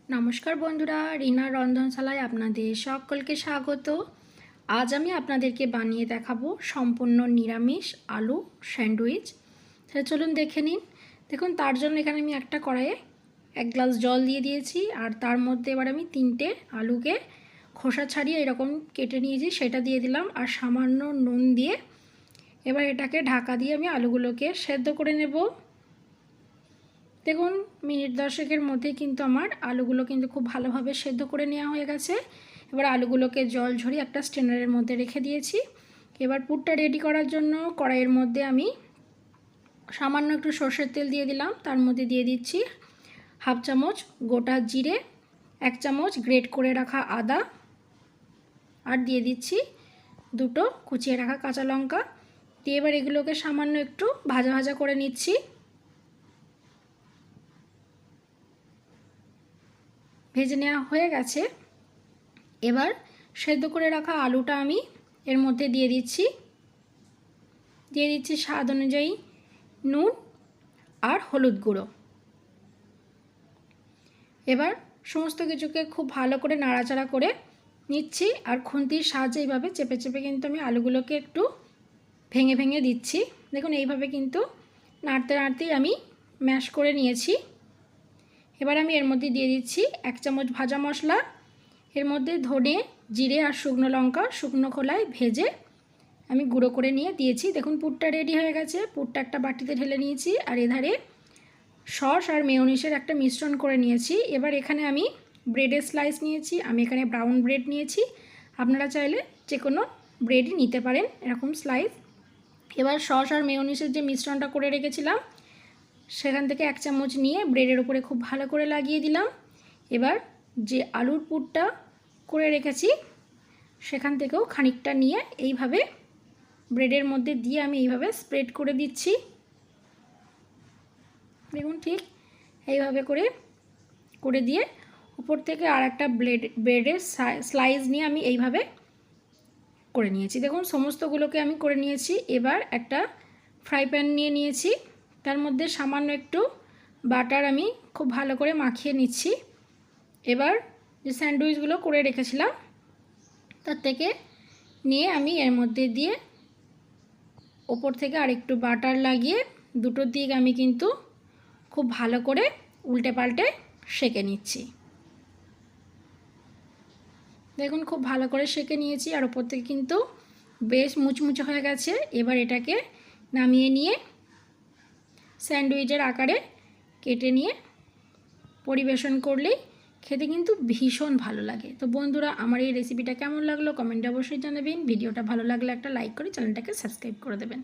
নমস্কার বন্ধুরা, রিনার রন্ধনশালায় আপনাদের সকলকে স্বাগত। আজ আমি আপনাদেরকে বানিয়ে দেখাবো সম্পূর্ণ নিরামিষ আলু স্যান্ডউইচ। তাহলে চলুন দেখে নিন। দেখুন, তার জন্য এখানে আমি একটা কড়াইয়ে 1 গ্লাস জল দিয়ে দিয়েছি, আর তার মধ্যে এবার আমি 3টে আলুকে খোসা ছাড়িয়ে এরকম কেটে নিয়েছি, সেটা দিয়ে দিলাম, আর সামান্য নুন দিয়ে এবার এটাকে ঢাকা দিয়ে আমি আলুগুলোকে সেদ্ধ করে নেব। দেখুন, মিনিট 10-এর মধ্যে কিন্তু আমার আলুগুলো কিন্তু খুব ভালোভাবে সেদ্ধ করে নেওয়া হয়ে গেছে। এবার আলুগুলোকে জল ঝরিয়ে একটা স্ট্রেনারের মধ্যে রেখে দিয়েছি। এবার পুরটা রেডি করার জন্য কড়াইয়ের মধ্যে আমি সামান্য একটু সর্ষের তেল দিয়ে দিলাম। তার মধ্যে দিয়ে দিচ্ছি 1/2 চামচ গোটা জিরে, 1 চামচ গ্রেট করে রাখা আদা, আর দিয়ে দিচ্ছি 2টো কুচিয়ে রাখা কাঁচা লঙ্কা দিয়ে এবার এগুলোকে সামান্য একটু ভাজা ভাজা করে নিচ্ছি। ভেজে নেওয়া হয়ে গেছে। এবার সেদ্ধ করে রাখা আলুটা আমি এর মধ্যে দিয়ে দিচ্ছি স্বাদ অনুযায়ী নুন আর হলুদ গুঁড়ো। এবার সমস্ত কিছুকে খুব ভালো করে নাড়াচাড়া করে নিচ্ছি, আর খুন্তির সাহায্যে এইভাবে চেপে চেপে কিন্তু আমি আলুগুলোকে একটু ভেঙে ভেঙে দিচ্ছি। দেখুন, এইভাবে কিন্তু নাড়তে নাড়তেই আমি ম্যাশ করে নিয়েছি। এবার আমি এর মধ্যে দিয়ে দিচ্ছি 1 চামচ ভাজা মশলা। এর মধ্যে ধনে, জিরে আর শুকনো লঙ্কা শুকনো খোলায় ভেজে আমি গুঁড়ো করে নিয়ে দিয়েছি। দেখুন, পুরটা রেডি হয়ে গেছে। পুরটা একটা বাটিতে ঢেলে নিয়েছি, আর এধারে সস আর মেয়োনিজের একটা মিশ্রণ করে নিয়েছি। এবার এখানে আমি ব্রেডের স্লাইস নিয়েছি। আমি এখানে ব্রাউন ব্রেড নিয়েছি, আপনারা চাইলে যে কোনো ব্রেডই নিতে পারেন এরকম স্লাইস। এবার সস আর মেয়োনিজের যে মিশ্রণটা করে রেখেছিলাম সেখান থেকে 1 চামচ নিয়ে ব্রেডের উপরে খুব ভালো করে লাগিয়ে দিলাম। এবার যে আলুর পুরটা করে রেখেছি সেখান থেকেও খানিকটা নিয়ে এইভাবে ব্রেডের মধ্যে দিয়ে আমি এইভাবে স্প্রেড করে দিচ্ছি। দেখুন, ঠিক এইভাবে করে দিয়ে উপর থেকে আর একটা ব্রেডের স্লাইস নিয়ে আমি এইভাবে করে নিয়েছি। দেখুন, সমস্তগুলোকে আমি করে নিয়েছি। এবার একটা ফ্রাই প্যান নিয়ে নিয়েছি, তার মধ্যে সামান্য একটু বাটার আমি খুব ভালো করে মাখিয়ে নিচ্ছি। এবার যে স্যান্ডউইচগুলো করে রেখেছিলাম তার থেকে নিয়ে আমি এর মধ্যে দিয়ে ওপর থেকে আরেকটু বাটার লাগিয়ে দুটোর দিক আমি কিন্তু খুব ভালো করে উল্টে পাল্টে সেঁকে নিচ্ছি। দেখুন, খুব ভালো করে সেঁকে নিয়েছি, আর ওপর থেকে কিন্তু বেশ মুচমুচে হয়ে গেছে। এবার এটাকে নামিয়ে নিয়ে স্যান্ডউইচের আকারে কেটে নিয়ে পরিবেশন করলেই খেতে কিন্তু ভীষণ ভালো লাগে। তো বন্ধুরা, আমার এই রেসিপিটা কেমন লাগলো কমেন্টে অবশ্যই জানাবেন। ভিডিওটা ভালো লাগলে একটা লাইক করে চ্যানেলটাকে সাবস্ক্রাইব করে দেবেন।